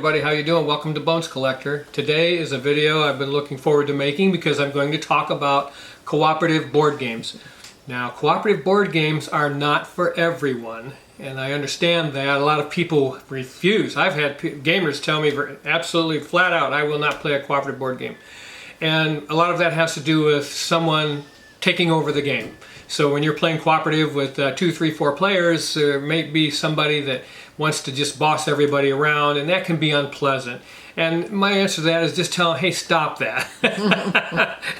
everybody, how you doing? Welcome to Bones Collector. Today is a video I've been looking forward to making because I'm going to talk about cooperative board games. Now, cooperative board games are not for everyone, and I understand that. A lot of people refuse. I've had gamers tell me absolutely flat out, I will not play a cooperative board game. And a lot of that has to do with someone taking over the game. So when you're playing cooperative with 2, 3, 4 players, there may be somebody that wants to just boss everybody around, and that can be unpleasant. And my answer to that is just tell them, hey, stop that.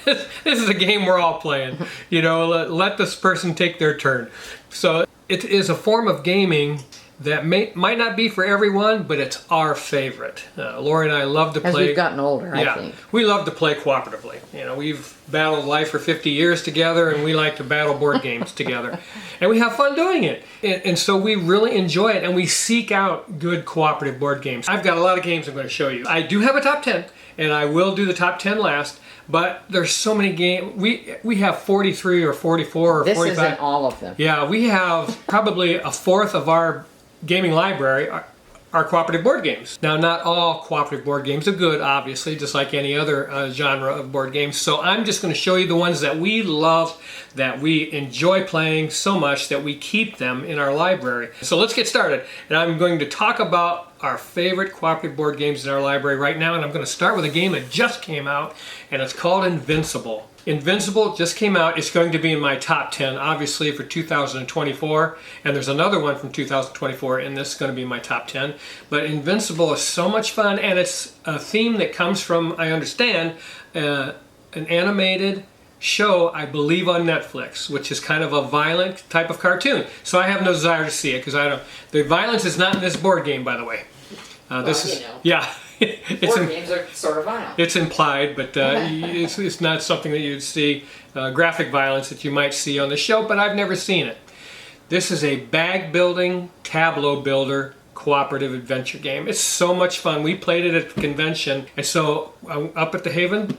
This is a game we're all playing. You know, let this person take their turn. So it is a form of gaming that might not be for everyone, but it's our favorite. Lori and I love to play. As we've gotten older, I think. We love to play cooperatively. You know, we've battled life for 50 years together, and we like to battle board games together. And we have fun doing it. And so we really enjoy it, and we seek out good cooperative board games. I've got a lot of games I'm going to show you. I do have a top 10, and I will do the top 10 last. But there's so many games. We have 43 or 44 or 45. This isn't all of them. Yeah, we have probably a fourth of our gaming library are cooperative board games. Now, not all cooperative board games are good, obviously, just like any other genre of board games. So I'm just going to show you the ones that we love, that we enjoy playing so much that we keep them in our library. So let's get started. And I'm going to talk about our favorite cooperative board games in our library right now. And I'm going to start with a game that just came out, and it's called Invincible. Invincible just came out. It's going to be in my top 10, obviously, for 2024. And there's another one from 2024, and this is going to be my top 10. But Invincible is so much fun, and it's a theme that comes from, I understand, an animated show, I believe, on Netflix, which is kind of a violent type of cartoon. So I have no desire to see it because the violence is not in this board game, by the way. Yeah. Board games are sort of violent. It's implied, but it's not something that you'd see, graphic violence that you might see on the show, but I've never seen it. This is a bag building, tableau builder, cooperative adventure game. It's so much fun. We played it at the convention, and so up at the Haven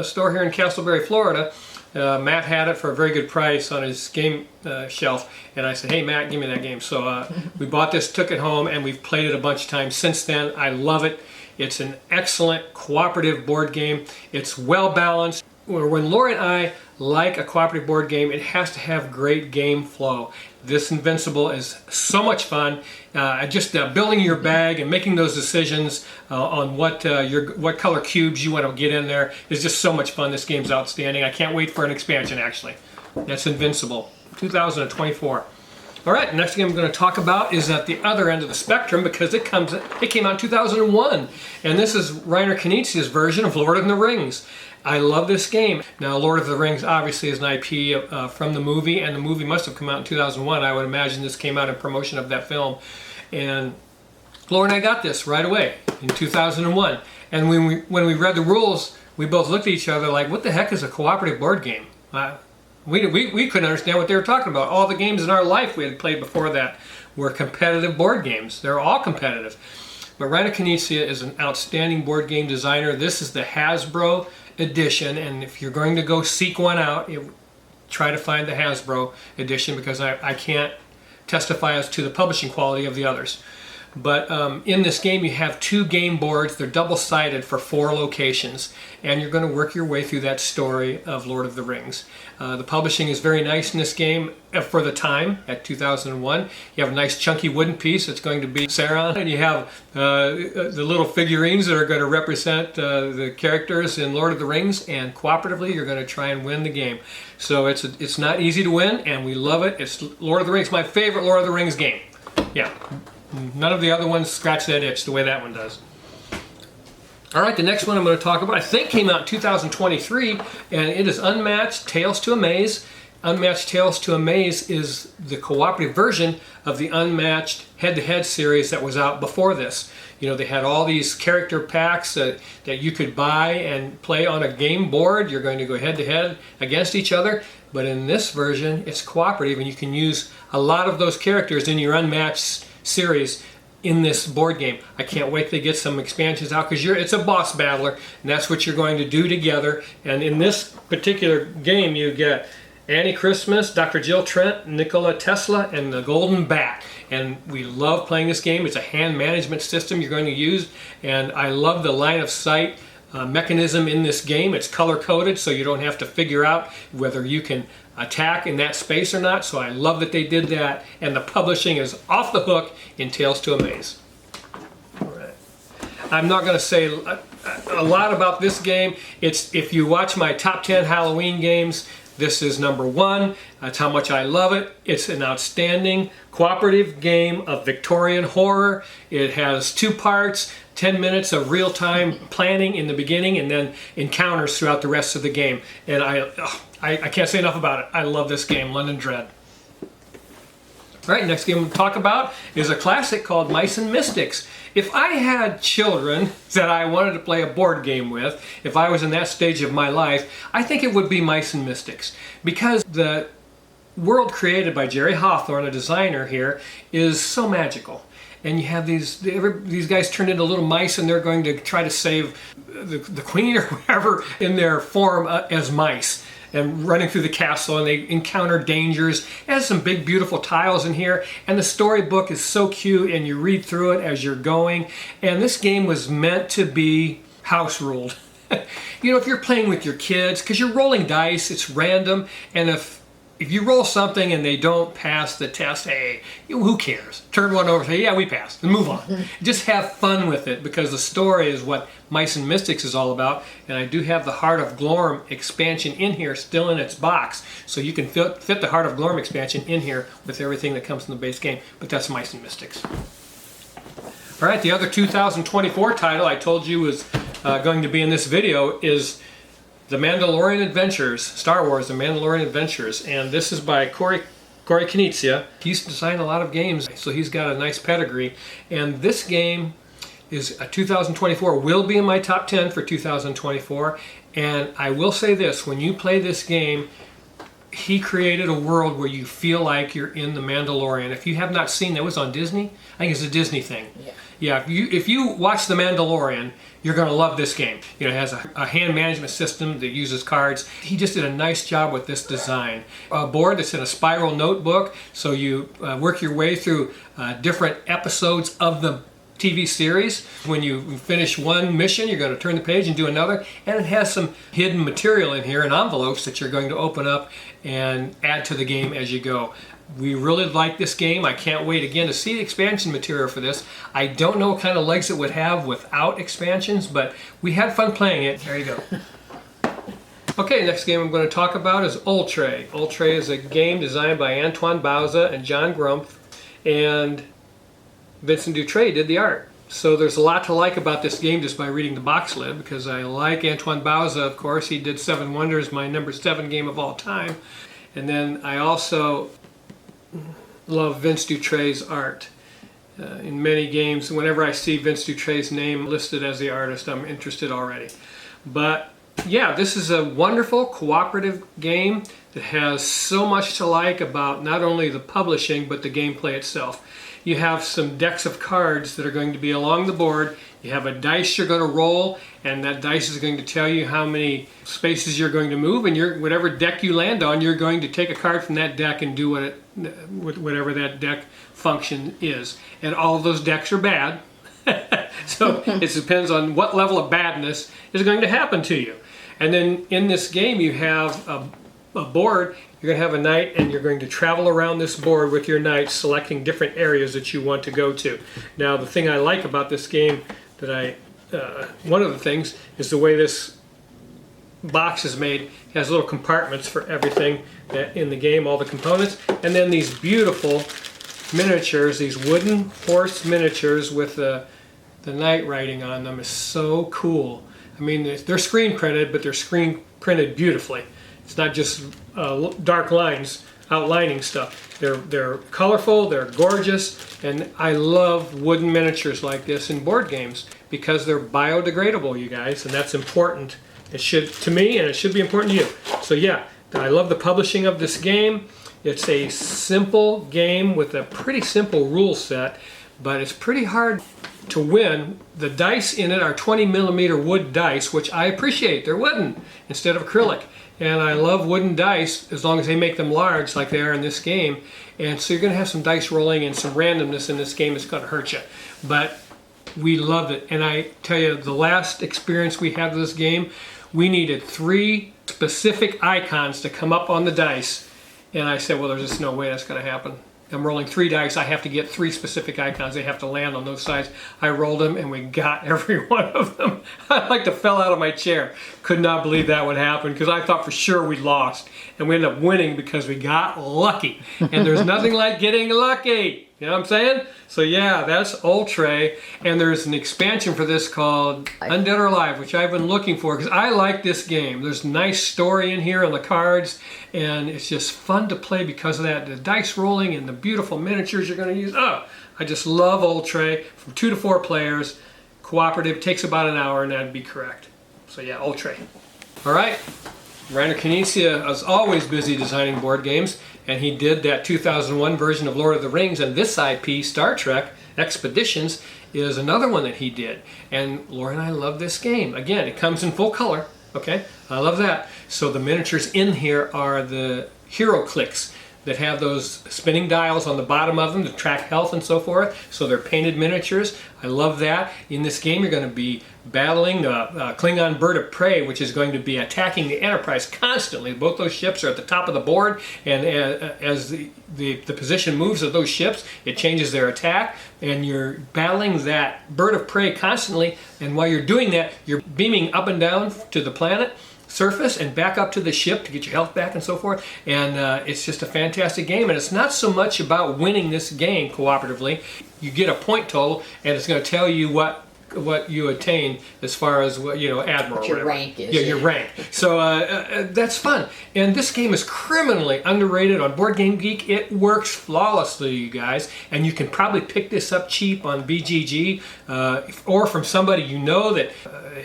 store here in Castleberry, Florida, Matt had it for a very good price on his game shelf, and I said, hey Matt, give me that game. So we bought this, took it home, and we've played it a bunch of times since then. I love it. It's an excellent cooperative board game. It's well balanced. When Lori and I like a cooperative board game, it has to have great game flow. This Invincible is so much fun. Just building your bag and making those decisions on what color cubes you want to get in there is just so much fun. This game's outstanding. I can't wait for an expansion, actually. That's Invincible, 2024. All right, the next game I'm going to talk about is at the other end of the spectrum because it came out in 2001, and this is Reiner Knizia's version of Lord of the Rings. I love this game. Now, Lord of the Rings obviously is an IP from the movie, and the movie must have come out in 2001. I would imagine this came out in promotion of that film. And Laura and I got this right away in 2001. And when we read the rules, we both looked at each other like, what the heck is a cooperative board game? We couldn't understand what they were talking about. All the games in our life we had played before that were competitive board games. They're all competitive. But Reiner Knizia is an outstanding board game designer. This is the Hasbro edition, and if you're going to go seek one out, try to find the Hasbro edition because I can't testify as to the publishing quality of the others. But in this game you have 2 game boards. They're double-sided for 4 locations, and you're going to work your way through that story of Lord of the Rings. The publishing is very nice in this game for the time, at 2001. You have a nice chunky wooden piece that's going to be Sauron, and you have the little figurines that are going to represent the characters in Lord of the Rings, and cooperatively you're going to try and win the game. So it's not easy to win, and we love it. It's Lord of the Rings, my favorite Lord of the Rings game. Yeah. None of the other ones scratch that itch the way that one does. All right, the next one I'm going to talk about, I think came out in 2023, and it is Unmatched Tales to Amaze. Unmatched Tales to Amaze is the cooperative version of the Unmatched head-to-head series that was out before this. You know, they had all these character packs that you could buy and play on a game board. You're going to go head-to-head against each other. But in this version, it's cooperative, and you can use a lot of those characters in your Unmatched series in this board game. I can't wait to get some expansions out because it's a boss battler, and that's what you're going to do together. And in this particular game, you get Annie Christmas, Dr. Jill Trent, Nikola Tesla, and the Golden Bat. And we love playing this game. It's a hand management system you're going to use, and I love the line of sight mechanism in this game. It's color coded, so you don't have to figure out whether you can attack in that space or not. So I love that they did that, and the publishing is off the hook in Tales to Amaze. All right. I'm not going to say a lot about this game. If you watch my top 10 Halloween games, this is number 1. That's how much I love it. It's an outstanding cooperative game of Victorian horror. It has 2 parts, 10 minutes of real-time planning in the beginning, and then encounters throughout the rest of the game. And I can't say enough about it. I love this game, London Dread. All right, next game we'll talk about is a classic called Mice and Mystics. If I had children that I wanted to play a board game with, if I was in that stage of my life, I think it would be Mice and Mystics. Because the world created by Jerry Hawthorne, a designer here, is so magical. And you have these guys turned into little mice, and they're going to try to save the queen or whoever in their form as mice, and running through the castle, and they encounter dangers. It has some big beautiful tiles in here, and the storybook is so cute, and you read through it as you're going. And this game was meant to be house ruled. You know, if you're playing with your kids, because you're rolling dice, it's random, and if you roll something and they don't pass the test, hey, who cares? Turn one over and say, yeah, we passed, and move on. Just have fun with it, because the story is what Mice and Mystics is all about. And I do have the Heart of Glorm expansion in here, still in its box, so you can fit the Heart of Glorm expansion in here with everything that comes from the base game. But that's Mice and Mystics. All right, the other 2024 title I told you was going to be in this video is The Mandalorian Adventures, Star Wars, The Mandalorian Adventures, and this is by Corey Knizia. He's designed a lot of games, so he's got a nice pedigree. And this game is a 2024, will be in my top 10 for 2024. And I will say this, when you play this game, he created a world where you feel like you're in The Mandalorian. If you have not seen that, it was on Disney? I think it's a Disney thing. Yeah, if you watch The Mandalorian, you're going to love this game. You know, it has a hand management system that uses cards. He just did a nice job with this design. A board that's in a spiral notebook, so you work your way through different episodes of the TV series. When you finish one mission, you're going to turn the page and do another, and it has some hidden material in here in envelopes that you're going to open up and add to the game as you go. We really like this game. I can't wait again to see the expansion material for this. I don't know what kind of legs it would have without expansions, but we had fun playing it. There you go. Okay, next game I'm going to talk about is Oldr. Oldr is a game designed by Antoine Bauza and John Grumpf, and Vincent Dutray did the art. So there's a lot to like about this game just by reading the box lid, because I like Antoine Bauza, of course. He did Seven Wonders, my number 7 game of all time. And then I also love Vince Dutray's art. In many games, whenever I see Vince Dutray's name listed as the artist, I'm interested already. But yeah, this is a wonderful cooperative game that has so much to like about not only the publishing, but the gameplay itself. You have some decks of cards that are going to be along the board. You have a dice you're going to roll, and that dice is going to tell you how many spaces you're going to move, and whatever deck you land on, you're going to take a card from that deck and do whatever that deck function is. And all of those decks are bad. So it depends on what level of badness is going to happen to you. And then in this game you have a board. You're going to have a knight, and you're going to travel around this board with your knight, selecting different areas that you want to go to. Now, the thing I like about this game, one of the things, is the way this box is made. It has little compartments for everything that in the game, all the components, and then these beautiful miniatures, these wooden horse miniatures with the knight writing on them is so cool. I mean, they're screen printed, but they're screen printed beautifully. It's not just dark lines outlining stuff. They're colorful, they're gorgeous, and I love wooden miniatures like this in board games because they're biodegradable, you guys, and that's important. It should to me, and it should be important to you. So yeah, I love the publishing of this game. It's a simple game with a pretty simple rule set, but it's pretty hard to win. The dice in it are 20mm wood dice, which I appreciate. They're wooden instead of acrylic. and I love wooden dice as long as they make them large like they are in this game. And so you're going to have some dice rolling and some randomness in this game that's going to hurt you. But we loved it. And I tell you, the last experience we had with this game, we needed 3 specific icons to come up on the dice. And I said, well, there's just no way that's going to happen. I'm rolling 3 dice. I have to get 3 specific icons. They have to land on those sides. I rolled them and we got every one of them. I like to fell out of my chair. Could not believe that would happen because I thought for sure we lost. And we ended up winning because we got lucky. And there's nothing like getting lucky. You know what I'm saying? So yeah, that's Oldr. And there's an expansion for this called Undead or Alive, which I've been looking for because I like this game. There's nice story in here on the cards, and it's just fun to play because of that. The dice rolling and the beautiful miniatures you're going to use. Oh, I just love Oldr. From 2 to 4 players. Cooperative takes about an hour, and that'd be correct. So yeah, Oldr. All right. Reiner Knizia is always busy designing board games, and he did that 2001 version of Lord of the Rings, and this IP, Star Trek Expeditions, is another one that he did. And Laura and I love this game. Again, it comes in full color, okay? I love that. So the miniatures in here are the hero clicks that have those spinning dials on the bottom of them to track health and so forth. So they're painted miniatures. I love that. In this game, you're going to be battling the Klingon bird of prey, which is going to be attacking the Enterprise constantly. Both those ships are at the top of the board, and as the position moves of those ships, it changes their attack, and you're battling that bird of prey constantly, and while you're doing that, you're beaming up and down to the planet surface and back up to the ship to get your health back and so forth. And it's just a fantastic game, and it's not so much about winning this game cooperatively. You get a point total, and it's going to tell you what you attain as far as what, you know, admiral. What your rank is. Yeah, your rank. So that's fun. And this game is criminally underrated on Board Game Geek. It works flawlessly, you guys. And you can probably pick this up cheap on BGG or from somebody you know that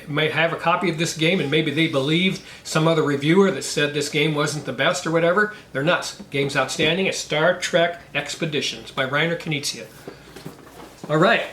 might have a copy of this game, and maybe they believed some other reviewer that said this game wasn't the best or whatever. They're nuts. Game's outstanding. It's Star Trek Expeditions by Reiner Knizia. All right.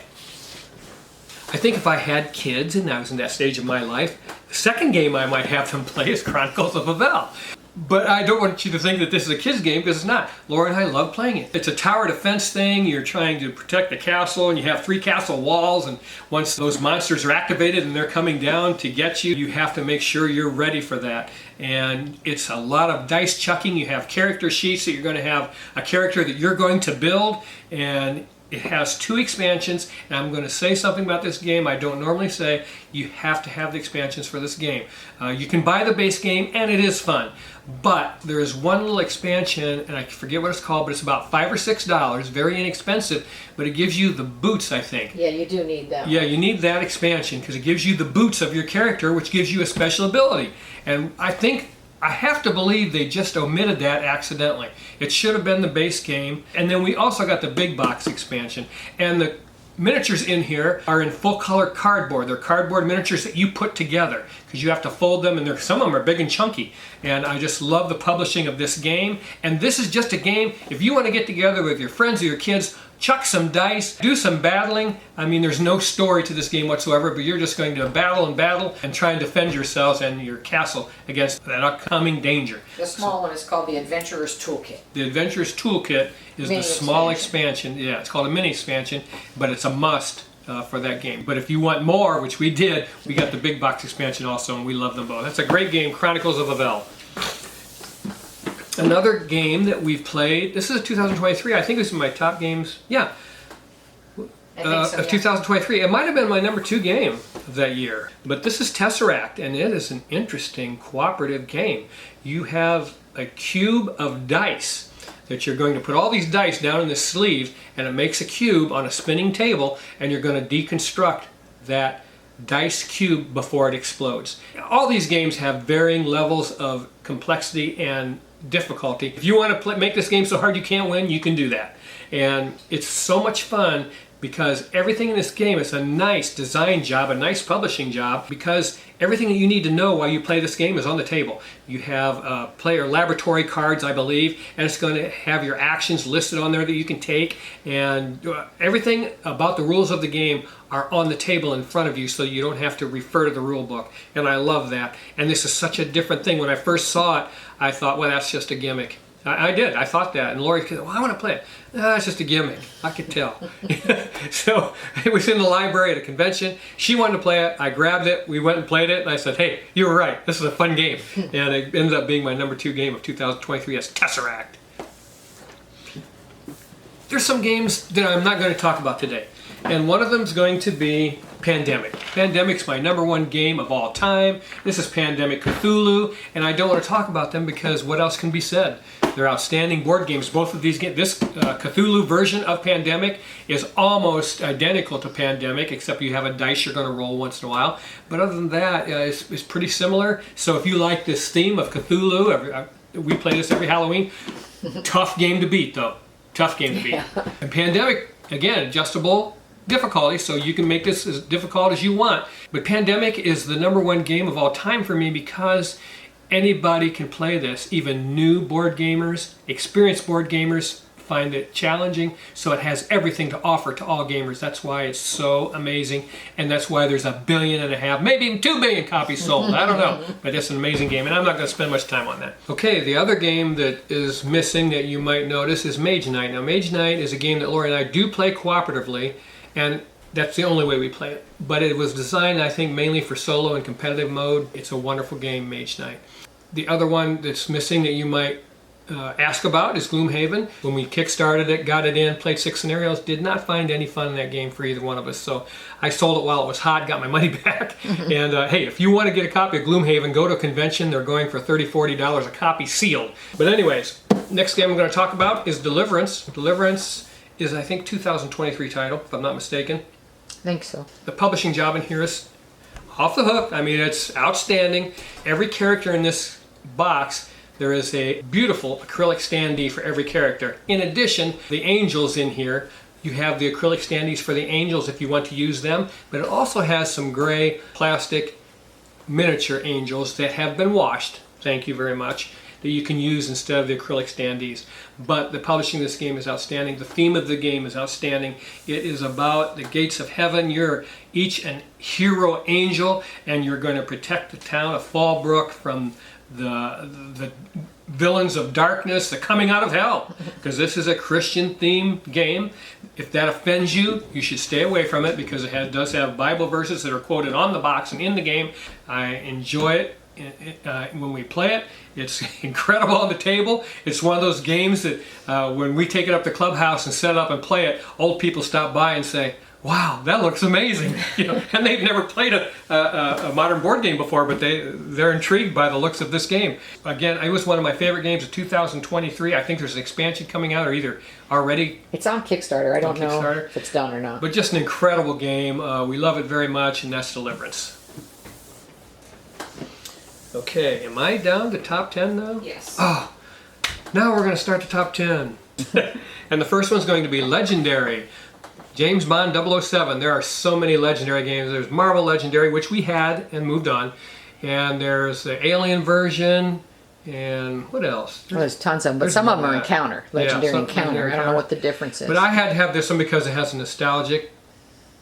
I think if I had kids and I was in that stage of my life, the second game I might have them play is Chronicles of Avel. But I don't want you to think that this is a kid's game, because it's not. Laura and I love playing it. It's a tower defense thing. You're trying to protect the castle, and you have 3 castle walls, and once those monsters are activated and they're coming down to get you, you have to make sure you're ready for that. And it's a lot of dice chucking. You have character sheets that you're going to have a character that you're going to build, and it has 2 expansions, and I'm going to say something about this game I don't normally say. You have to have the expansions for this game. You can buy the base game, and it is fun. But there is one little expansion, and I forget what it's called, but it's about $5 or $6, very inexpensive, but it gives you the boots, I think. Yeah, you do need that. Yeah, you need that expansion, because it gives you the boots of your character, which gives you a special ability. And I have to believe they just omitted that accidentally. It should have been the base game. And then we also got the big box expansion. And the miniatures in here are in full color cardboard. They're cardboard miniatures that you put together because you have to fold them, and some of them are big and chunky. And I just love the publishing of this game. And this is just a game, if you want to get together with your friends or your kids, chuck some dice, do some battling. I mean, there's no story to this game whatsoever, but you're just going to battle and try and defend yourselves and your castle against that upcoming danger. The small one is called the Adventurer's Toolkit. The Adventurer's Toolkit is the small expansion. Yeah, it's called a mini expansion, but it's a must for that game. But if you want more, which we did, we got the big box expansion also, and we love them both. That's a great game, Chronicles of Avel. Another game that we've played, this is 2023, I think this is my top games, yeah, of 2023. It might have been my number 2 game of that year, but this is Tesseract, and it is an interesting cooperative game. You have a cube of dice that you're going to put all these dice down in the sleeve, and it makes a cube on a spinning table, and you're going to deconstruct that dice cube before it explodes. All these games have varying levels of complexity and difficulty. If you want to make this game so hard you can't win, you can do that. And it's so much fun because everything in this game is a nice design job, a nice publishing job, because Everything that you need to know while you play this game is on the table. You have player laboratory cards, I believe, and it's going to have your actions listed on there that you can take, and everything about the rules of the game are on the table in front of you, so you don't have to refer to the rule book. And I love that. And this is such a different thing. When I first saw it, I thought, well, that's just a gimmick. I did. I thought that. And Lori said, well, I want to play it. It's just a gimmick. I could tell. So it was in the library at a convention. She wanted to play it. I grabbed it. We went and played it. And I said, hey, you were right. This is a fun game. And it ended up being my #2 game of 2023 as Tesseract. There's some games that I'm not going to talk about today. And one of them is going to be Pandemic. Pandemic's my #1 game of all time. This is Pandemic Cthulhu, and I don't want to talk about them because what else can be said? They're outstanding board games. Both of these games, this Cthulhu version of Pandemic is almost identical to Pandemic, except you have a dice you're going to roll once in a while. But other than that, it's pretty similar. So if you like this theme of Cthulhu, we play this every Halloween. Tough game to beat, though. Tough game to beat. And Pandemic, again, adjustable difficulty, so you can make this as difficult as you want. But Pandemic is the #1 game of all time for me because anybody can play this. Even new board gamers, experienced board gamers find it challenging, so it has everything to offer to all gamers. That's why it's so amazing, and that's why there's 1.5 billion, maybe even 2 billion copies sold. I don't know, but it's an amazing game, and I'm not going to spend much time on that. Okay, the other game that is missing that you might notice is Mage Knight. Now, Mage Knight is a game that Lori and I do play cooperatively, and that's the only way we play it. But it was designed, I think, mainly for solo and competitive mode. It's a wonderful game, Mage Knight. The other one that's missing that you might ask about is Gloomhaven. When we kickstarted it, got it in, played 6 scenarios, did not find any fun in that game for either one of us. So I sold it while it was hot, got my money back. And hey, if you want to get a copy of Gloomhaven, go to a convention. They're going for $30, $40 a copy sealed. But anyways, next game I'm going to talk about is Deliverance. Deliverance is, I think, 2023 title, if I'm not mistaken. I think so. The publishing job in here is off the hook. I mean, it's outstanding. Every character in this box, there is a beautiful acrylic standee for every character. In addition, the angels in here, you have the acrylic standees for the angels if you want to use them, but it also has some gray plastic miniature angels that have been washed, thank you very much, that you can use instead of the acrylic standees. But the publishing of this game is outstanding. The theme of the game is outstanding. It is about the gates of heaven. You're each a hero angel, and you're going to protect the town of Fallbrook from the villains of darkness, the coming out of hell, because this is a Christian themed game. If that offends you, you should stay away from it because it does have Bible verses that are quoted on the box and in the game. I enjoy it when we play it. It's incredible on the table. It's one of those games that when we take it up to Clubhouse and set it up and play it, old people stop by and say, wow, that looks amazing. You know, and they've never played a modern board game before, but they're intrigued by the looks of this game. Again, it was one of my favorite games of 2023. I think there's an expansion coming out, or either already. It's on Kickstarter. I don't know if it's done or not. But just an incredible game. We love it very much, and that's Deliverance. Okay, am I down to top 10 now? Yes. Oh, now we're going to start the top 10. And the first one's going to be Legendary. James Bond 007. There are so many legendary games. There's Marvel Legendary, which we had and moved on. And there's the Alien version. And what else? Well, there's tons of them, but some of them are Encounter. Legendary Encounter. Legendary I don't know what the difference is. But I had to have this one because it has a nostalgic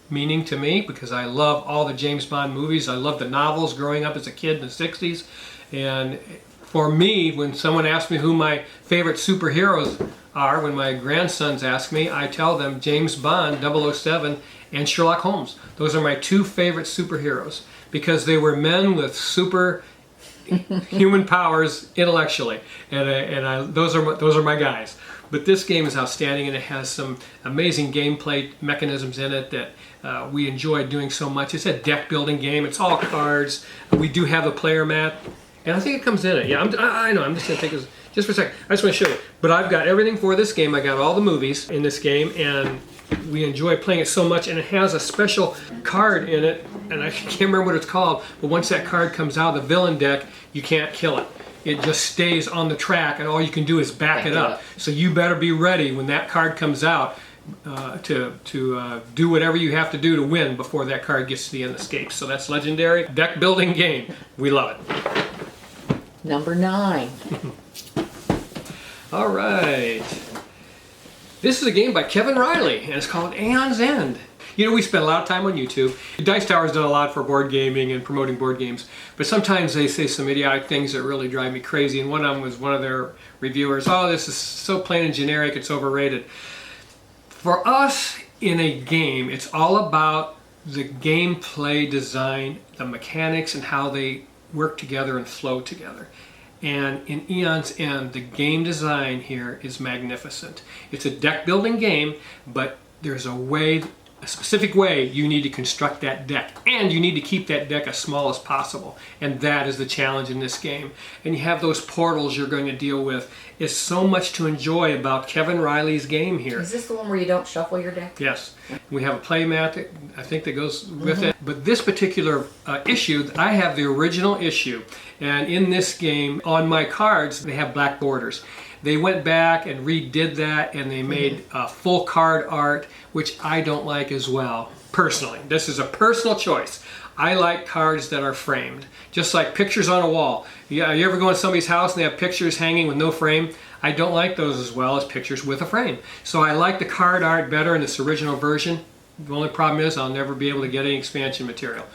meaning to me, because I love all the James Bond movies. I love the novels growing up as a kid in the 60s. And for me, when someone asks me who my favorite superheroes are, when my grandsons ask me, I tell them James Bond 007 and Sherlock Holmes. Those are my 2 favorite superheroes because they were men with super human powers intellectually, and those are my guys. But this game is outstanding, and it has some amazing gameplay mechanisms in it that we enjoy doing so much. It's a deck building game. It's all cards. We do have a player mat, and I think it comes in it. Yeah, I know. I'm just going to take this just for a second. I just want to show you. But I've got everything for this game. I got all the movies in this game, and we enjoy playing it so much. And it has a special card in it, and I can't remember what it's called. But once that card comes out of the villain deck, you can't kill it. It just stays on the track, and all you can do is back it up. So you better be ready when that card comes out. to do whatever you have to do to win before that card gets to the end and escapes. So that's legendary deck building game. We love it. Number 9. All right. This is a game by Kevin Riley, and it's called Aeon's End. You know, we spend a lot of time on YouTube. Dice Tower's done a lot for board gaming and promoting board games, but sometimes they say some idiotic things that really drive me crazy, and one of them was one of their reviewers, oh, this is so plain and generic, it's overrated. For us in a game, it's all about the gameplay design, the mechanics, and how they work together and flow together. And in Aeon's End, the game design here is magnificent. It's a deck building game, but there's a specific way you need to construct that deck, and you need to keep that deck as small as possible, and that is the challenge in this game. And you have those portals you're going to deal with. It's so much to enjoy about Kevin Riley's game here. Is this the one where you don't shuffle your deck? Yes. We have a play mat that I think that goes with it. But this particular issue, I have the original issue, and in this game, on my cards, they have black borders. They went back and redid that, and they made full card art, which I don't like as well, personally. This is a personal choice. I like cards that are framed, just like pictures on a wall. Yeah, you ever go in somebody's house and they have pictures hanging with no frame? I don't like those as well as pictures with a frame. So I like the card art better in this original version. The only problem is I'll never be able to get any expansion material.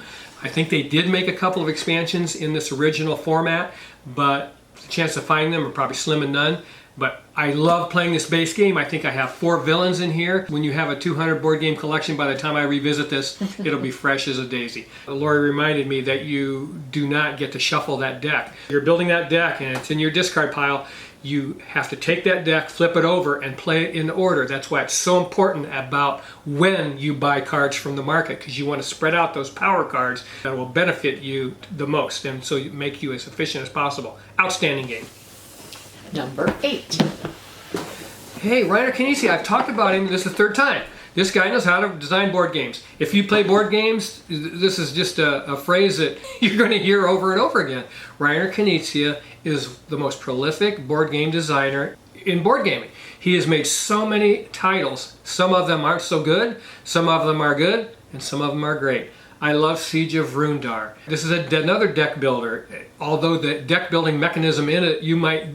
I think they did make a couple of expansions in this original format, but the chance of finding them are probably slim and none. But I love playing this base game. I think I have 4 villains in here. When you have a 200 board game collection, by the time I revisit this, it'll be fresh as a daisy. Lori reminded me that you do not get to shuffle that deck. You're building that deck and it's in your discard pile. You have to take that deck, flip it over, and play it in order. That's why it's so important about when you buy cards from the market, because you want to spread out those power cards that will benefit you the most, and so make you as efficient as possible. Outstanding game. Number 8. Hey, Reiner Knizia, I've talked about him. This is the 3rd time. This guy knows how to design board games. If you play board games, this is just a phrase that you're going to hear over and over again. Reiner Knizia is the most prolific board game designer in board gaming. He has made so many titles. Some of them aren't so good, some of them are good, and some of them are great. I love Siege of Runar. This is another deck builder. Although the deck building mechanism in it, you might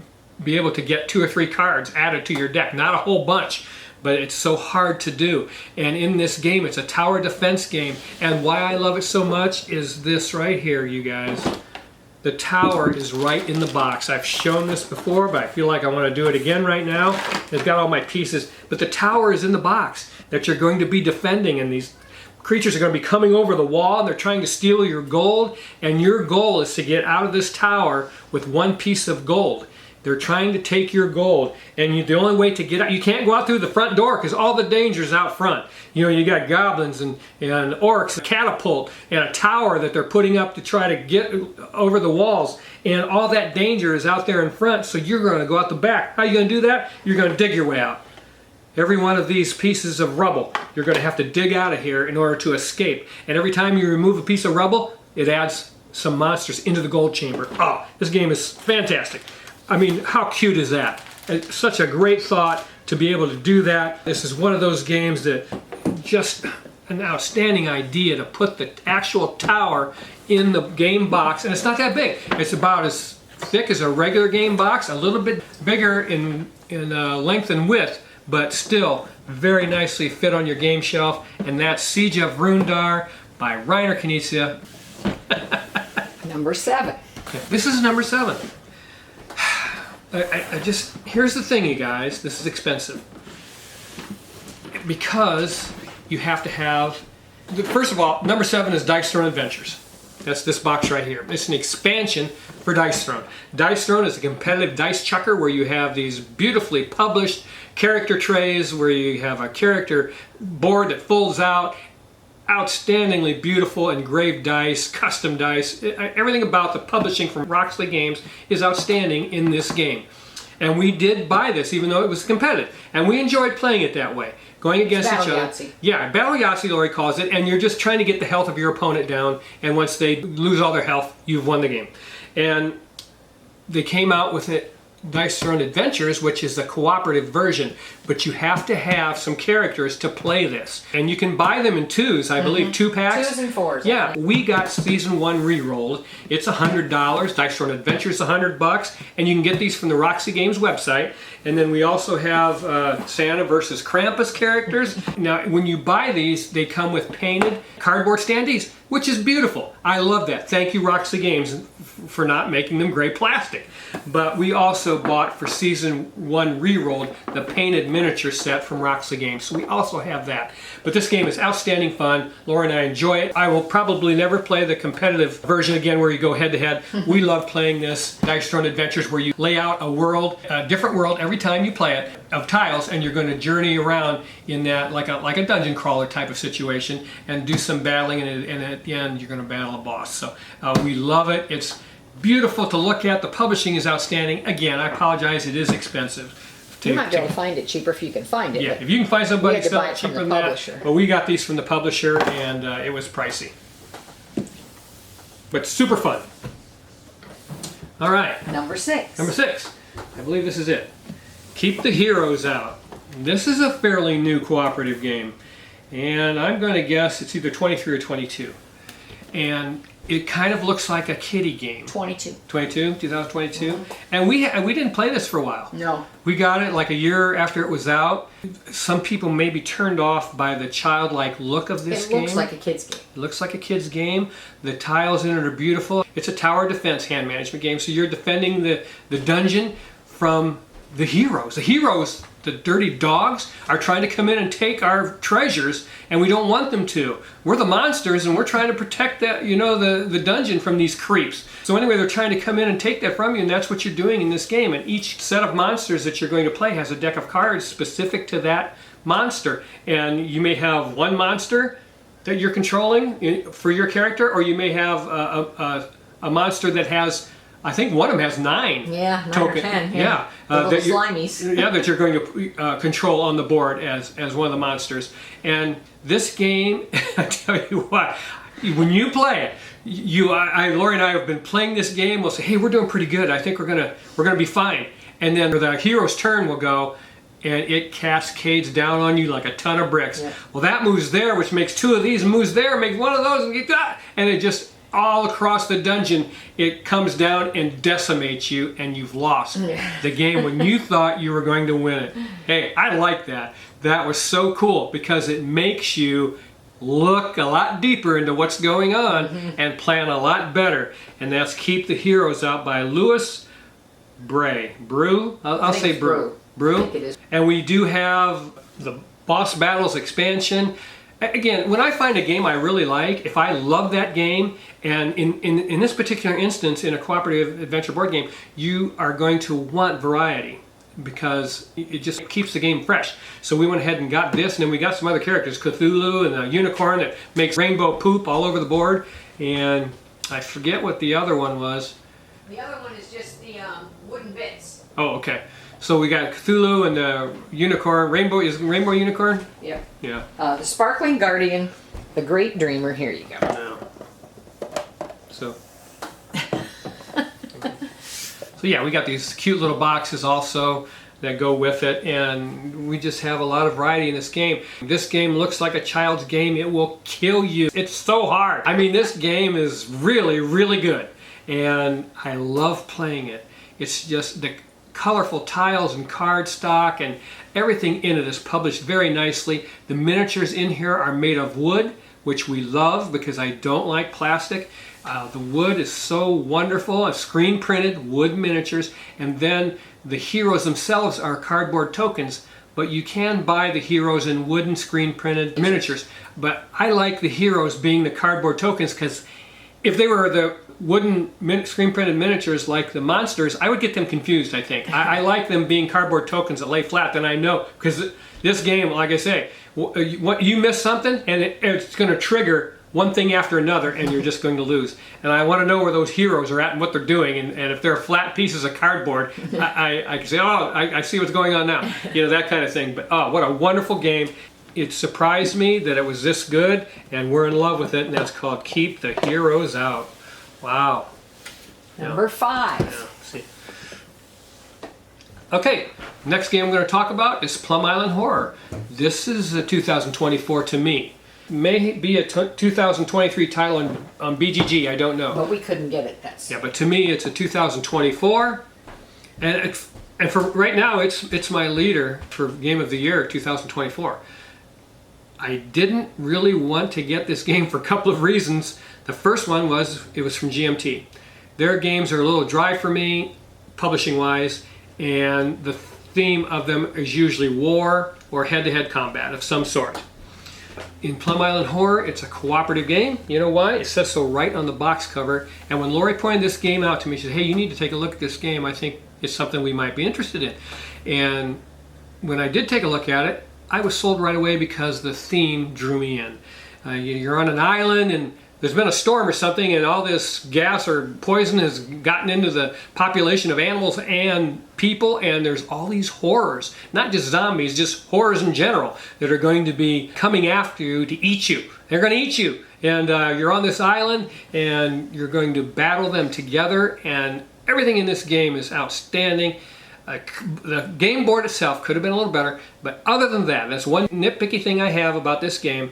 be able to get 2 or 3 cards added to your deck. Not a whole bunch, but it's so hard to do. And in this game, it's a tower defense game. And why I love it so much is this right here, you guys. The tower is right in the box. I've shown this before, but I feel like I want to do it again right now. It's got all my pieces, but the tower is in the box that you're going to be defending, and these creatures are going to be coming over the wall, and they're trying to steal your gold, and your goal is to get out of this tower with 1 piece of gold. They're trying to take your gold, and the only way to get out, you can't go out through the front door because all the danger's out front. You know, you got goblins and orcs, a catapult, and a tower that they're putting up to try to get over the walls, and all that danger is out there in front, so you're going to go out the back. How are you going to do that? You're going to dig your way out. Every one of these pieces of rubble, you're going to have to dig out of here in order to escape. And every time you remove a piece of rubble, it adds some monsters into the gold chamber. Oh, this game is fantastic. I mean, how cute is that? It's such a great thought to be able to do that. This is one of those games that just an outstanding idea to put the actual tower in the game box. And it's not that big. It's about as thick as a regular game box, a little bit bigger in length and width, but still very nicely fit on your game shelf. And that's Siege of Runar by Reiner Knizia. Number 7. This is number 7. Here's the thing, you guys, this is expensive. Because you have to have, first of all, number 7 is Dice Throne Adventures. That's this box right here. It's an expansion for Dice Throne. Dice Throne is a competitive dice chucker where you have these beautifully published character trays where you have a character board that folds out, outstandingly beautiful engraved dice, custom dice. Everything about the publishing from Roxley Games is outstanding in this game. And we did buy this even though it was competitive. And we enjoyed playing it that way. Going against each other. Yahtzee. Yeah, Battle Yahtzee, Lori calls it, and you're just trying to get the health of your opponent down, and once they lose all their health, you've won the game. And they came out with it Dice Throne Adventures, which is the cooperative version, but you have to have some characters to play this. And you can buy them in twos, I believe, 2 packs. 2s and 4s. Yeah, we got season 1 re-rolled. It's $100. Dice Throne Adventures $100, and you can get these from the Roxy Games website. And then we also have Santa versus Krampus characters. Now, when you buy these, they come with painted cardboard standees, which is beautiful. I love that. Thank you, Roxy Games, for not making them gray plastic. But we also bought for season 1 re-rolled the painted miniature set from Roxy Games. So we also have that. But this game is outstanding fun. Laura and I enjoy it. I will probably never play the competitive version again where you go head to head. We love playing this Dice Throne Adventures where you lay out a world, a different world every time you play it, of tiles, and you're going to journey around in that like a dungeon crawler type of situation and do some battling, and at the end you're going to battle a boss. So we love it. It's beautiful to look at. The publishing is outstanding. Again, I apologize, it is expensive. You might be able to find it cheaper if you can find it. Yeah, if you can find somebody to buy sell it from cheaper the than publisher. that. But we got these from the publisher, and it was pricey. But super fun. All right. Number 6. Number 6. I believe this is it. Keep the Heroes Out. This is a fairly new cooperative game. And I'm going to guess it's either 23 or 22. And it kind of looks like a kiddie game. 22. 2022. And we didn't play this for a while. No. We got it like a year after it was out. Some people may be turned off by the childlike look of this game. It looks like a kid's game. It looks like a kid's game. The tiles in it are beautiful. It's a tower defense hand management game, so you're defending the dungeon from the heroes. The heroes, the dirty dogs, are trying to come in and take our treasures, and we don't want them to. We're the monsters, and we're trying to protect that, the dungeon from these creeps. So anyway, they're trying to come in and take that from you, and that's what you're doing in this game. And each set of monsters that you're going to play has a deck of cards specific to that monster. And you may have one monster that you're controlling for your character, or you may have a monster that has, I think one of them has 9. Yeah, 9 token. or 10. Yeah, the little slimies. Yeah, that you're going to control on the board as one of the monsters. And this game, I tell you what, when you play it, Lori and I have been playing this game. We'll say, hey, we're doing pretty good. I think we're gonna be fine. And then the hero's turn will go, and it cascades down on you like a ton of bricks. Yeah. Well, that moves there, which makes 2 of these, and moves there, makes 1 of those, and it just all across the dungeon, it comes down and decimates you, and you've lost the game when you thought you were going to win it. Hey, I like that. That was so cool because it makes you look a lot deeper into what's going on and plan a lot better. And that's Keep the Heroes Out by Louis Brew. I'll say Brew. I think it is. And we do have the Boss Battles expansion. Again, when I find a game I really like, if I love that game, and in this particular instance, in a cooperative adventure board game, you are going to want variety because it just keeps the game fresh. So we went ahead and got this, and then we got some other characters, Cthulhu and a unicorn that makes rainbow poop all over the board, and I forget what the other one was. The other one is just the wooden bits. Oh, okay. So we got Cthulhu and the unicorn. Rainbow unicorn? Yep. Yeah. The Sparkling Guardian, the Great Dreamer. Here you go. No. So yeah, we got these cute little boxes also that go with it, and we just have a lot of variety in this game. This game looks like a child's game. It will kill you. It's so hard. I mean, this game is really, really good, and I love playing it. It's just the colorful tiles and card stock and everything in it is published very nicely. The miniatures in here are made of wood, which we love because I don't like plastic. The wood is so wonderful, screen printed wood miniatures, and then the heroes themselves are cardboard tokens, but you can buy the heroes in wooden screen printed miniatures. But I like the heroes being the cardboard tokens because if they were the wooden screen printed miniatures like the monsters, I would get them confused, I think. I like them being cardboard tokens that lay flat, then I know, because this game, like I say, you miss something and it's going to trigger one thing after another and you're just going to lose. And I want to know where those heroes are at and what they're doing, and if they're flat pieces of cardboard, I can say, oh, I see what's going on now, that kind of thing. But oh, what a wonderful game. It surprised me that it was this good, and we're in love with it, and that's called Keep the Heroes Out. Wow. Number 5. Yeah, see. Okay, next game I'm going to talk about is Plum Island Horror. This is a 2024 to me. May be a 2023 title on BGG, I don't know. But we couldn't get it. Yeah, but to me it's a 2024, and for right now it's my leader for Game of the Year 2024. I didn't really want to get this game for a couple of reasons. The first one was it was from GMT. Their games are a little dry for me, publishing wise, and the theme of them is usually war or head-to-head combat of some sort. In Plum Island Horror, it's a cooperative game. You know why? It says so right on the box cover. And when Lori pointed this game out to me, she said, hey, you need to take a look at this game. I think it's something we might be interested in. And when I did take a look at it, I was sold right away because the theme drew me in. You're on an island and there's been a storm or something, and all this gas or poison has gotten into the population of animals and people, and there's all these horrors, not just zombies, just horrors in general that are going to be coming after you to eat you. They're going to eat you, and you're on this island and you're going to battle them together, and everything in this game is outstanding. The game board itself could have been a little better, but other than that, that's one nitpicky thing I have about this game.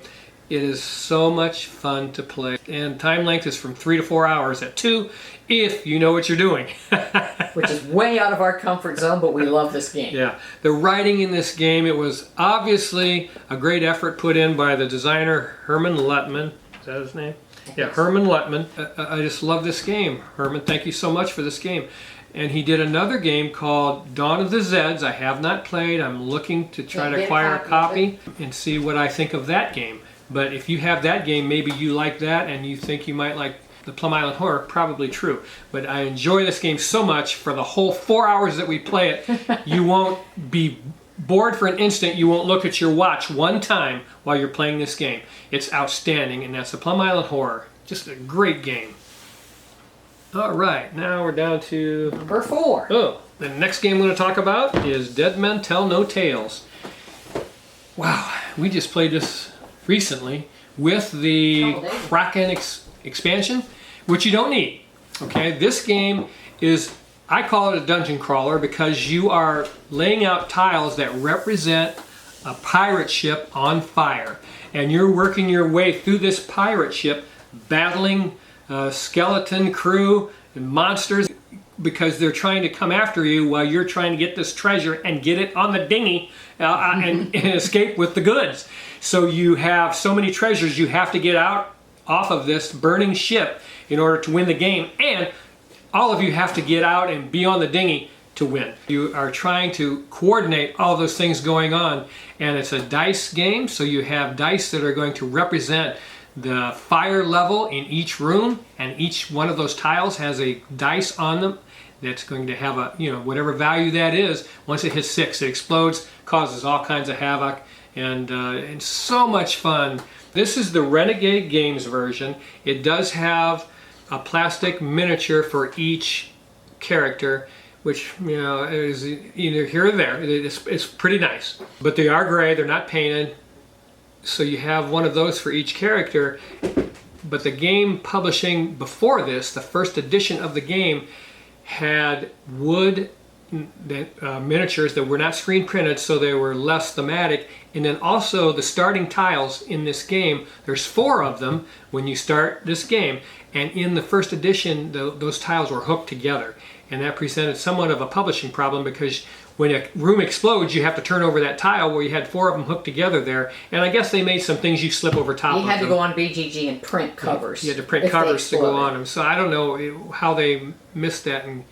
It is so much fun to play, and time length is from 3 to 4 hours at 2 if you know what you're doing. Which is way out of our comfort zone, but we love this game. Yeah, the writing in this game, it was obviously a great effort put in by the designer Herman Luttman. Is that his name? Yeah, Herman Luttman. I just love this game. Herman, thank you so much for this game. And he did another game called Dawn of the Zeds. I have not played. I'm looking to try to acquire a copy and see what I think of that game. But if you have that game, maybe you like that and you think you might like the Plum Island Horror, probably true. But I enjoy this game so much. For the whole 4 hours that we play it, you won't be bored for an instant. You won't look at your watch one time while you're playing this game. It's outstanding, and that's the Plum Island Horror. Just a great game. All right, now we're down to Number 4. Oh, the next game I'm going to talk about is Dead Men Tell No Tales. Wow, we just played this recently with the Kraken expansion, which you don't need. Okay, this game is, I call it a dungeon crawler because you are laying out tiles that represent a pirate ship on fire, and you're working your way through this pirate ship, battling skeleton crew and monsters because they're trying to come after you while you're trying to get this treasure and get it on the dinghy and escape with the goods. So you have so many treasures you have to get out off of this burning ship in order to win the game, and all of you have to get out and be on the dinghy to win. You are trying to coordinate all those things going on, and it's a dice game, so you have dice that are going to represent the fire level in each room, and each one of those tiles has a dice on them that's going to have a, whatever value that is. Once it hits 6, it explodes, causes all kinds of havoc, and so much fun. This is the Renegade Games version. It does have a plastic miniature for each character, which is either here or there. It's pretty nice, but they are gray. They're not painted. So you have one of those for each character, but the game publishing before this, the first edition of the game, had wood miniatures that were not screen printed, so they were less thematic. And then also the starting tiles in this game, there's 4 of them when you start this game, and in the first edition those tiles were hooked together, and that presented somewhat of a publishing problem because when a room explodes, you have to turn over that tile where you had 4 of them hooked together there. And I guess they made some things you slip over top of them. You had to go on BGG and print covers. You had to print covers to go on them. So I don't know how they missed that and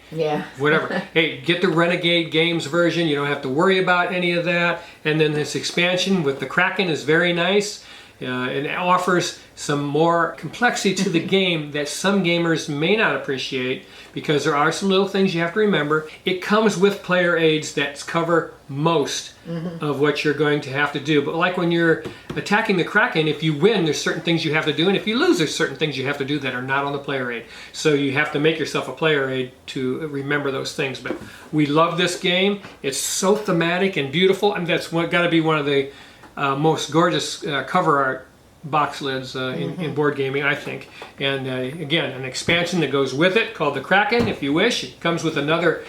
whatever. Hey, get the Renegade Games version. You don't have to worry about any of that. And then this expansion with the Kraken is very nice. It offers some more complexity to the game that some gamers may not appreciate, because there are some little things you have to remember. It comes with player aids that cover most of what you're going to have to do. But like when you're attacking the Kraken, if you win, there's certain things you have to do, and if you lose, there's certain things you have to do that are not on the player aid. So you have to make yourself a player aid to remember those things. But we love this game. It's so thematic and beautiful, and that's got to be one of the most gorgeous cover art box lids in board gaming, I think. And again, an expansion that goes with it called the Kraken, if you wish. It comes with another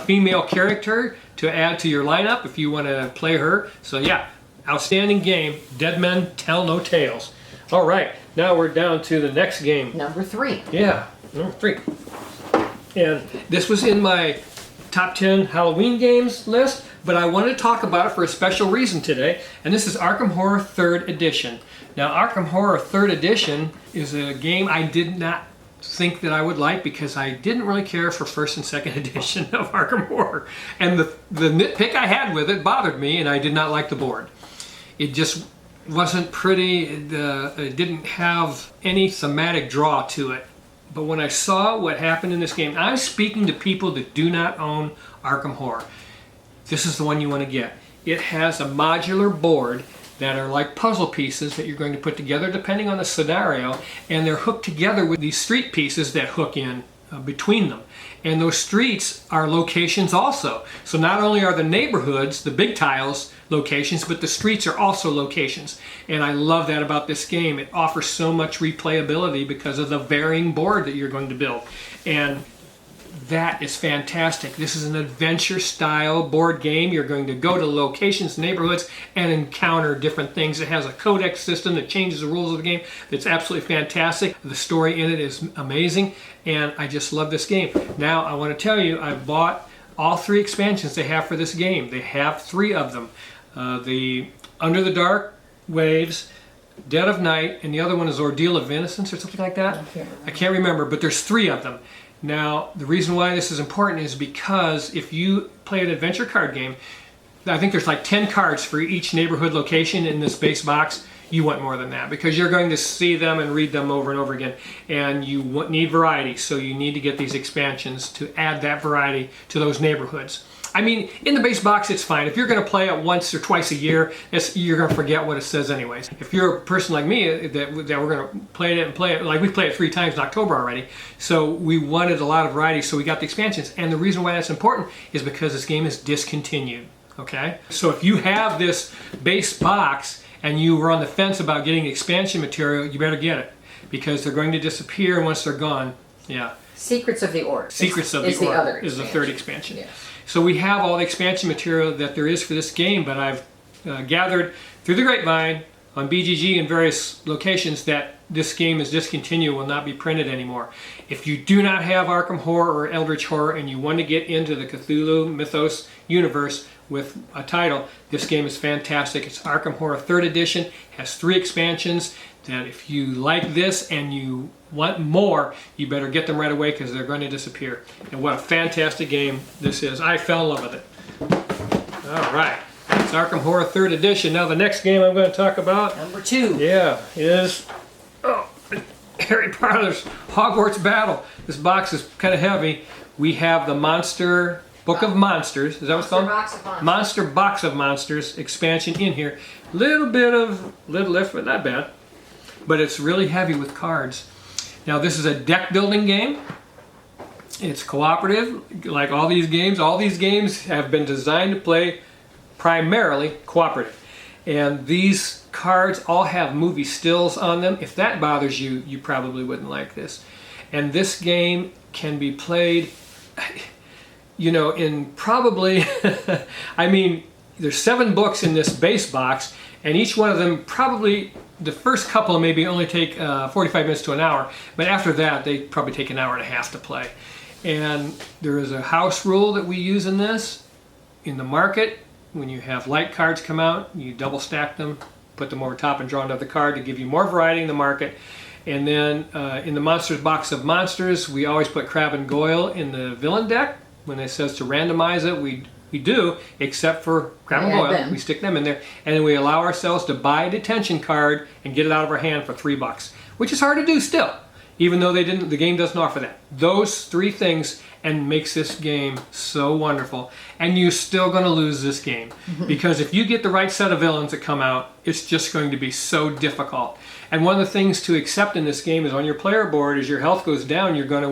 female character to add to your lineup if you want to play her. So yeah, outstanding game. Dead Men Tell No Tales. All right, now we're down to the next game. Number 3. Yeah, number 3. And this was in my top 10 Halloween games list, but I wanted to talk about it for a special reason today, and this is Arkham Horror 3rd Edition. Now, Arkham Horror 3rd Edition is a game I did not think that I would like because I didn't really care for 1st and 2nd edition of Arkham Horror. And the nitpick I had with it bothered me, and I did not like the board. It just wasn't pretty, it didn't have any thematic draw to it. But when I saw what happened in this game, I'm speaking to people that do not own Arkham Horror. This is the one you want to get. It has a modular board that are like puzzle pieces that you're going to put together depending on the scenario, and they're hooked together with these street pieces that hook in between them. And those streets are locations also. So not only are the neighborhoods, the big tiles, locations, but the streets are also locations. And I love that about this game. It offers so much replayability because of the varying board that you're going to build. And that is fantastic. This is an adventure style board game. You're going to go to locations, neighborhoods, and encounter different things. It has a codex system that changes the rules of the game. It's absolutely fantastic. The story in it is amazing, and I just love this game. Now, I want to tell you, I bought all 3 expansions they have for this game. They have 3 of them. The Under the Dark Waves, Dead of Night, and the other one is Ordeal of Innocence or something like that. I can't remember, but there's 3 of them. Now, the reason why this is important is because if you play an adventure card game, I think there's like 10 cards for each neighborhood location in this base box. You want more than that because you're going to see them and read them over and over again. And you need variety, so you need to get these expansions to add that variety to those neighborhoods. I mean, in the base box, it's fine. If you're going to play it once or twice a year, you're going to forget what it says anyways. If you're a person like me, that we're going to play it, like we played it 3 times in October already, so we wanted a lot of variety, so we got the expansions. And the reason why that's important is because this game is discontinued, okay? So if you have this base box and you were on the fence about getting expansion material, you better get it because they're going to disappear once they're gone. Yeah. Secrets of the Orc. Secrets of the Orc is the 3rd expansion. Yeah. So we have all the expansion material that there is for this game, but I've gathered through the grapevine on BGG and various locations that this game is discontinued, will not be printed anymore. If you do not have Arkham Horror or Eldritch Horror and you want to get into the Cthulhu Mythos universe with a title, this game is fantastic. It's Arkham Horror 3rd Edition, has 3 expansions, that if you like this and you want more, you better get them right away because they're going to disappear. And what a fantastic game this is. I fell in love with it. All right, it's Arkham Horror 3rd Edition. Now the next game I'm going to talk about, Number 2. yeah, is Harry Potter's Hogwarts Battle. This box is kind of heavy. We have the Monster Book of Monsters. Is that what it's called? Box of Monsters. Monster Box of Monsters expansion in here. Little bit of lid lift, but not bad. But it's really heavy with cards. Now this is a deck building game. It's cooperative, like all these games. All these games have been designed to play primarily cooperative. And these cards all have movie stills on them. If that bothers you, you probably wouldn't like this. And this game can be played, you know, in probably, I mean, there's 7 books in this base box, and each one of them probably, the first couple maybe only take 45 minutes to an hour, but after that they probably take an hour and a half to play. And there is a house rule that we use in this. In the market, when you have light cards come out, you double stack them, put them over top and draw another card to give you more variety in the market. And then in the Monsters Box of Monsters, we always put Crab and Goyle in the villain deck. When it says to randomize it, we do, except for Crab and Goyle. We stick them in there. And then we allow ourselves to buy a detention card and get it out of our hand for $3, which is hard to do still, even though the game doesn't offer that. Those 3 things and makes this game so wonderful. And you're still going to lose this game because if you get the right set of villains that come out, it's just going to be so difficult. And one of the things to accept in this game is on your player board, as your health goes down, you're not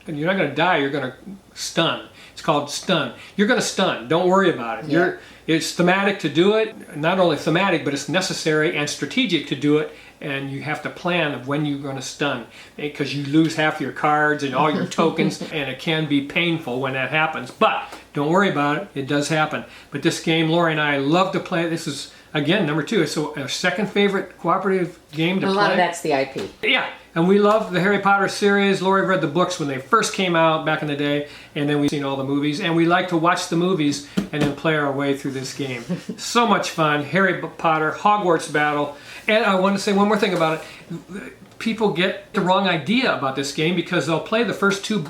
going to die, you're going to stun. It's called stun. You're going to stun. Don't worry about it. Yeah. It's thematic to do it. Not only thematic, but it's necessary and strategic to do it. And you have to plan of when you're going to stun, because you lose half your cards and all your tokens, and it can be painful when that happens. But don't worry about it. It does happen. But this game, Lori and I love to play. This is, again, number 2. It's our second favorite cooperative game to play. A lot of that's the IP. Yeah, and we love the Harry Potter series. Lori read the books when they first came out back in the day, and then we've seen all the movies. And we like to watch the movies and then play our way through this game. So much fun. Harry Potter, Hogwarts Battle. And I want to say one more thing about it. People get the wrong idea about this game because they'll play the first 2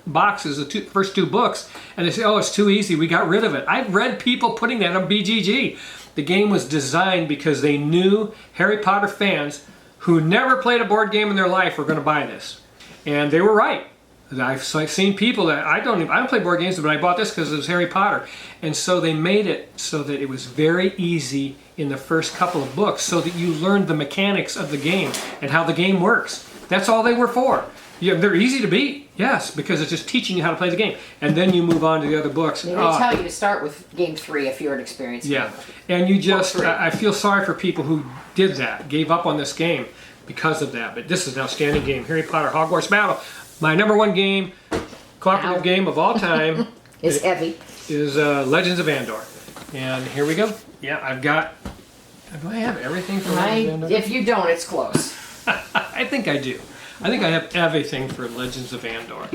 boxes, the first 2 books, and they say, oh, it's too easy, we got rid of it. I've read people putting that on BGG. The game was designed because they knew Harry Potter fans who never played a board game in their life were going to buy this. And they were right. I've seen people that I don't play board games, but I bought this because it was Harry Potter. And so they made it so that it was very easy in the first couple of books, so that you learned the mechanics of the game and how the game works. That's all they were for. Yeah, they're easy to beat, yes, because it's just teaching you how to play the game. And then you move on to the other books. They tell you to start with game 3 if you're an experienced Yeah, gamer. and you just, I feel sorry for people who did that, gave up on this game because of that. But this is an outstanding game. Harry Potter Hogwarts Battle. My number 1 game, cooperative game of all time Is heavy. is Legends of Andor. And here we go. Yeah, I've got, do I have everything for Legends of Andor? If you don't, it's close. I think I do. I think I have everything for Legends of Andor.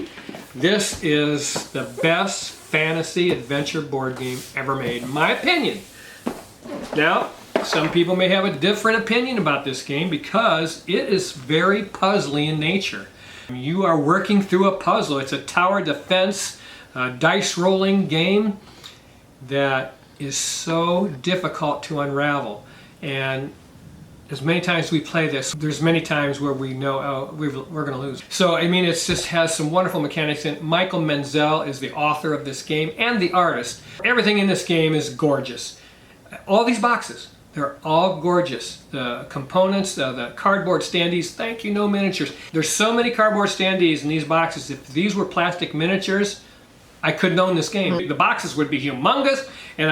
This is the best fantasy adventure board game ever made, in my opinion. Now, some people may have a different opinion about this game because it is very puzzly in nature. You are working through a puzzle. It's a tower defense, dice rolling game that is so difficult to unravel. And as many times we play this, there's many times where we know, oh, we're going to lose. So, I mean, it just has some wonderful mechanics in it. Michael Menzel is the author of this game and the artist. Everything in this game is gorgeous. All these boxes, they're all gorgeous. The components, the cardboard standees, thank you, no miniatures. There's so many cardboard standees in these boxes. If these were plastic miniatures, I couldn't own this game. The boxes would be humongous, and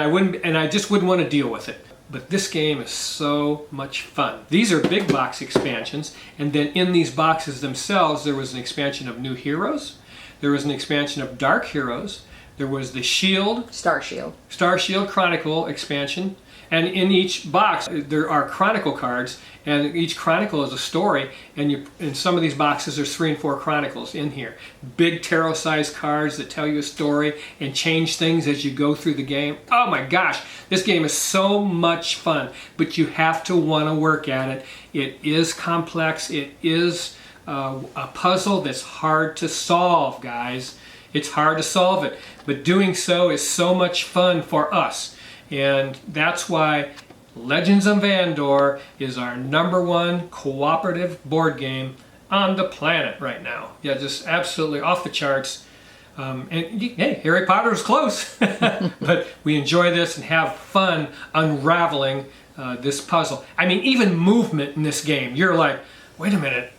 I just wouldn't want to deal with it. But this game is so much fun. These are big box expansions, and then in these boxes themselves, there was an expansion of New Heroes. There was an expansion of Dark Heroes. There was the Shield. Star Shield Chronicle expansion. And in each box, there are Chronicle cards, and each Chronicle is a story. And in some of these boxes, there's 3 and 4 Chronicles in here. Big tarot-sized cards that tell you a story and change things as you go through the game. Oh my gosh, this game is so much fun, but you have to want to work at it. It is complex. It is a puzzle that's hard to solve, guys. It's hard to solve it, but doing so is so much fun for us. And that's why Legends of Andor is our #1 cooperative board game on the planet right now. Yeah, just absolutely off the charts. Hey, Harry Potter was close, but we enjoy this and have fun unraveling this puzzle. I mean, even movement in this game, you're like, wait a minute,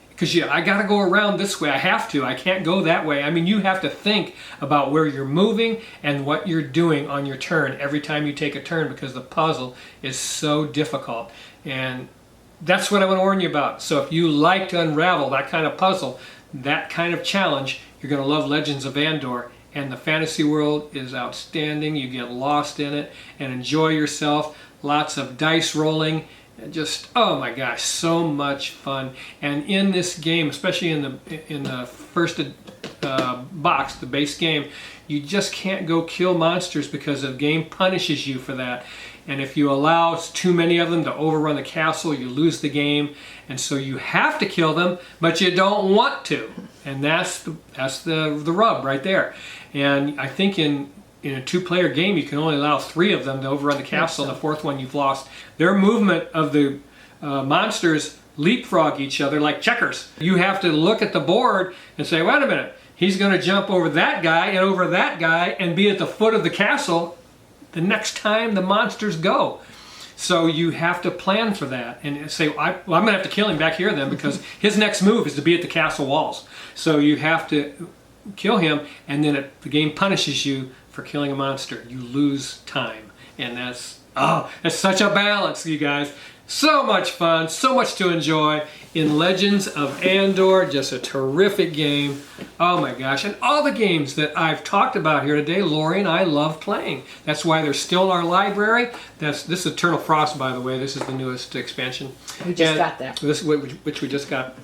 because I got to go around this way. I have to. I can't go that way. I mean, you have to think about where you're moving and what you're doing on your turn every time you take a turn, because the puzzle is so difficult. And that's what I want to warn you about. So if you like to unravel that kind of puzzle, that kind of challenge, you're going to love Legends of Andor. And the fantasy world is outstanding. You get lost in it and enjoy yourself. Lots of dice rolling. Just, oh my gosh, so much fun. And in this game, especially in the first box, the base game, you just can't go kill monsters because the game punishes you for that. And if you allow too many of them to overrun the castle, you lose the game. And so you have to kill them, but you don't want to. And that's the rub right there. And I think in a 2-player game, you can only allow 3 of them to overrun the castle, and the 4th one you've lost. Their movement of the monsters leapfrog each other like checkers. You have to look at the board and say, wait a minute, he's going to jump over that guy and over that guy and be at the foot of the castle the next time the monsters go. So you have to plan for that and say, well, I'm going to have to kill him back here then, because his next move is to be at the castle walls. So you have to kill him, and then the game punishes you for killing a monster. You lose time. And that's such a balance, you guys. So much fun, so much to enjoy in Legends of Andor. Just a terrific game. Oh my gosh. And all the games that I've talked about here today, Lori and I love playing. That's why they're still in our library. This is Eternal Frost, by the way. This is the newest expansion. We just got that. Which we just got.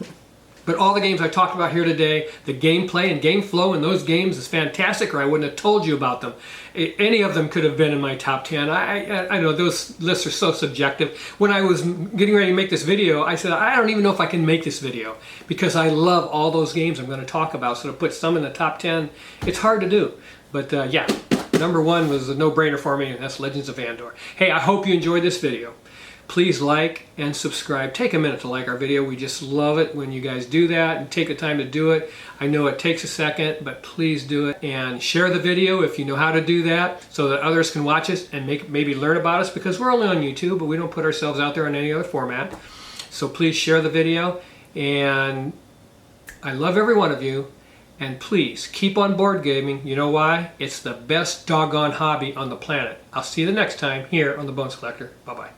But all the games I talked about here today, the gameplay and game flow in those games is fantastic, or I wouldn't have told you about them. Any of them could have been in my top 10. I know those lists are so subjective. When I was getting ready to make this video, I said, I don't even know if I can make this video because I love all those games I'm going to talk about. So to put some in the top 10, it's hard to do. But yeah, number one was a no-brainer for me, and that's Legends of Andor. Hey, I hope you enjoyed this video. Please like and subscribe. Take a minute to like our video. We just love it when you guys do that and take the time to do it. I know it takes a second, but please do it. And share the video if you know how to do that so that others can watch us and maybe learn about us, because we're only on YouTube, but we don't put ourselves out there in any other format. So please share the video. And I love every one of you. And please keep on board gaming. You know why? It's the best doggone hobby on the planet. I'll see you the next time here on The Bones Collector. Bye-bye.